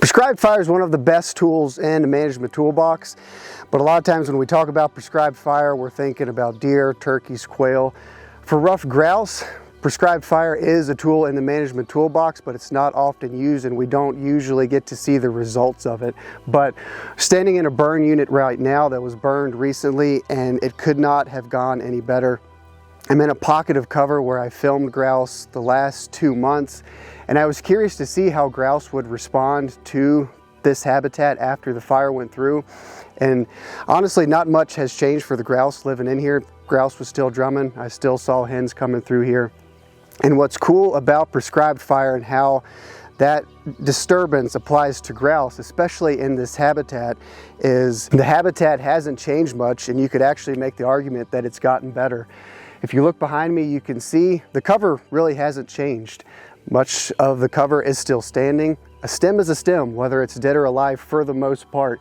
Prescribed fire is one of the best tools in the management toolbox, but a lot of times when we talk about prescribed fire, we're thinking about deer, turkeys, quail. For ruffed grouse, prescribed fire is a tool in the management toolbox, but it's not often used and we don't usually get to see the results of it. But standing in a burn unit right now that was burned recently, and it could not have gone any better. I'm in a pocket of cover where I filmed grouse the last 2 months, and I was curious to see how grouse would respond to this habitat after the fire went through. And honestly, not much has changed for the grouse living in here. Grouse was still drumming. I still saw hens coming through here. And what's cool about prescribed fire and how that disturbance applies to grouse, especially in this habitat, is the habitat hasn't changed much, and you could actually make the argument that it's gotten better. If you look behind me, you can see the cover really hasn't changed. Much of the cover is still standing. A stem is a stem, whether it's dead or alive for the most part.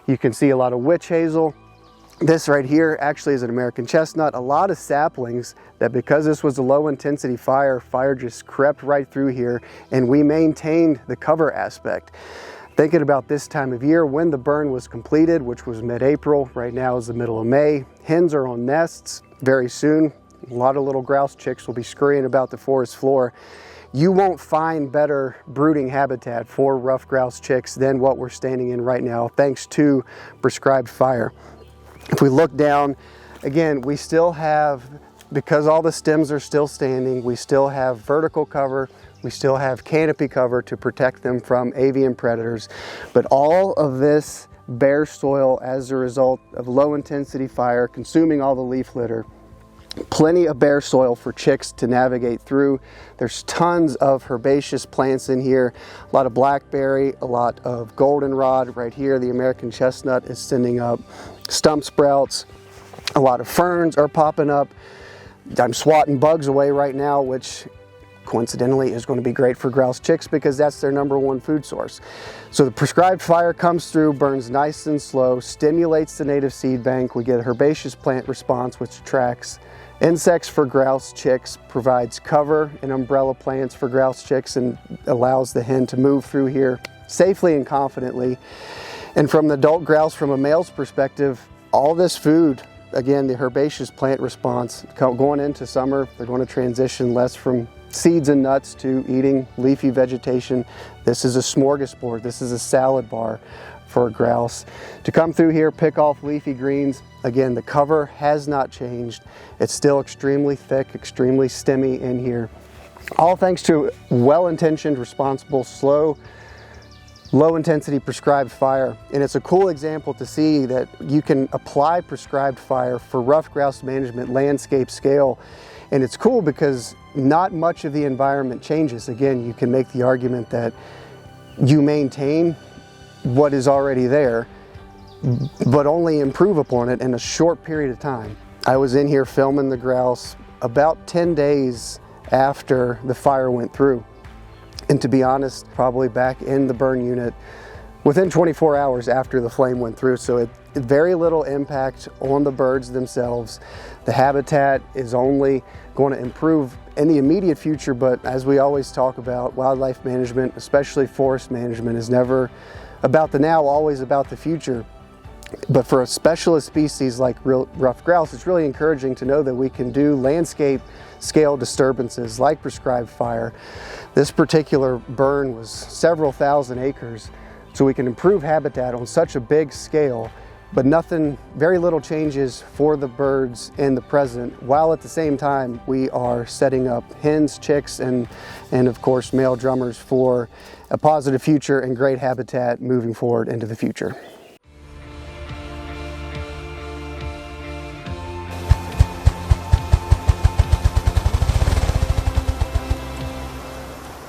You can see a lot of witch hazel. This right here actually is an American chestnut. A lot of saplings that, because this was a low intensity fire, fire just crept right through here, and we maintained the cover aspect. Thinking about this time of year when the burn was completed, which was mid-April, right now is the middle of May. Hens are on nests very soon. A lot of little grouse chicks will be scurrying about the forest floor. You won't find better brooding habitat for ruffed grouse chicks than what we're standing in right now, thanks to prescribed fire. If we look down, again, we still have, because all the stems are still standing, we still have vertical cover, we still have canopy cover to protect them from avian predators. But all of this bare soil as a result of low intensity fire consuming all the leaf litter, plenty of bare soil for chicks to navigate through. There's tons of herbaceous plants in here, a lot of blackberry, a lot of goldenrod. Right here, the American chestnut is sending up stump sprouts. A lot of ferns are popping up. I'm swatting bugs away right now, which coincidentally is going to be great for grouse chicks because that's their #1 food source. So the prescribed fire comes through, burns nice and slow, stimulates the native seed bank. We get a herbaceous plant response, which attracts insects for grouse chicks, provides cover and umbrella plants for grouse chicks, and allows the hen to move through here safely and confidently. And from the adult grouse, from a male's perspective, all this food, again, the herbaceous plant response, going into summer, they're going to transition less from seeds and nuts to eating leafy vegetation. This is a smorgasbord. This is a salad bar for a grouse. To come through here, pick off leafy greens. Again, the cover has not changed. It's still extremely thick, extremely stemmy in here. All thanks to well-intentioned, responsible, slow, low-intensity prescribed fire. And it's a cool example to see that you can apply prescribed fire for ruffed grouse management landscape scale. And it's cool because not much of the environment changes. Again, you can make the argument that you maintain what is already there, but only improve upon it in a short period of time. I was in here filming the grouse about 10 days after the fire went through. And to be honest, probably back in the burn unit within 24 hours after the flame went through. So very little impact on the birds themselves. The habitat is only going to improve in the immediate future, but as we always talk about, wildlife management, especially forest management, is never about the now, always about the future. But for a specialist species like ruffed grouse, it's really encouraging to know that we can do landscape scale disturbances like prescribed fire. This particular burn was several thousand acres, so we can improve habitat on such a big scale, but very little changes for the birds in the present, while at the same time we are setting up hens, chicks, and of course male drummers for a positive future and great habitat moving forward into the future.